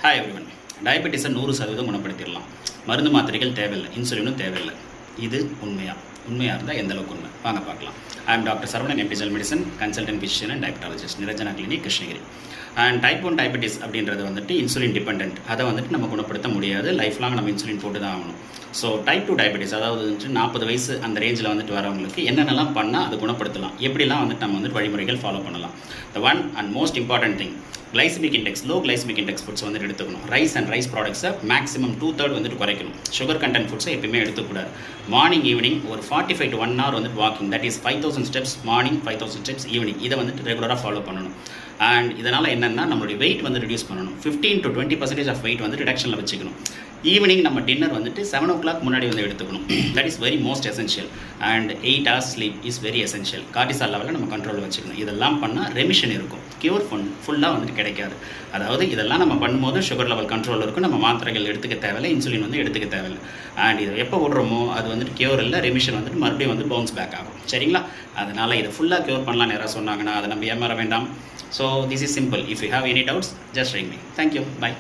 Hi everyone. டயபெட்டிஸை 100% குணப்படுத்திடலாம். மருந்து மாத்திரைகள் தேவையில்லை, இன்சுலினும் தேவையில்லை. இது உண்மையாக இருந்தால் எந்த அளவுக்கு உண்மை வாங்க பார்க்கலாம். I am doctor Saravanan, MP general medicine, consultant physician and diabetologist, Niranjana clinic, Krishnagiri. And type 1 diabetes அப்படின்றது இன்சுலின் டிபெண்ட். அதை நம்ம குணப்படுத்த முடியாது. லைஃப் லாங் நம்ம இன்சுலின் போட்டு தான் ஆகணும். ஸோ டைப் 2 டயபெட்டிஸ், அதாவது 40 வயசு அந்த ரேஞ்சில் வரவங்களுக்கு என்னென்னலாம் பண்ணால் அது குணப்படுத்தலாம், எப்படிலாம் நம்ம வழிமுறைகள் ஃபாலோ பண்ணலாம். The one and most important thing, glycemic index, low glycemic index foods எடுத்துக்கணும். ரைஸ் அண்ட் ரைஸ் ப்ராடக்ட்ஸை மேக்ஸிமம் 2/3 குறைக்கணும். சுகர் கண்டென்ட் ஃபுட்ஸை எப்பயுமே எடுத்துக்கூடாது. மார்னிங் ஈவினிங் ஒரு 45 to 1 hour walking, that is 5000 steps morning, 5000 steps evening. இதை ரெகுலராக ஃபாலோ பண்ணணும். அண்ட் இதனால் என்னென்னா நம்மளுடைய வெயிட் ரிடியூஸ் பண்ணணும். 15 to 20% ஆஃப் வெயிட் ரிடக்ஷனில் வச்சுக்கணும். ஈவினிங் நம்ம டின்னர் 7 o'clock முன்னாடி எடுத்துக்கணும். That is very most essential. And 8 hours sleep is very essential. Cortisol லெவலில் நம்ம கண்ட்ரோலில் வச்சுக்கணும். இதெல்லாம் பண்ணால் ரெமிஷன் இருக்கும். கியூர் ஃபுல்லாக கிடைக்காது. அதாவது இதெல்லாம் நம்ம பண்ணும்போது சுகர் லெவல் கண்ட்ரோல் இருக்கும். நம்ம மாத்திரைகள் எடுத்துக்க தேவையில்லை, இன்சுலின் எடுத்துக்க தேவையில்லை. அண்ட் இதை எப்போ விடுறோமோ அது கியூர் இல்லை, ரெமிஷன் மறுபடியும் பவுன்ஸ் பேக் ஆகும். சரிங்களா? அதனால் இதை ஃபுல்லாக கியூர் பண்ணலான்னு யாராவது சொன்னாங்கன்னா அதை நம்ம ஏமாற வேண்டாம். So this is simple. If you have any doubts, just ring me. Thank you. By.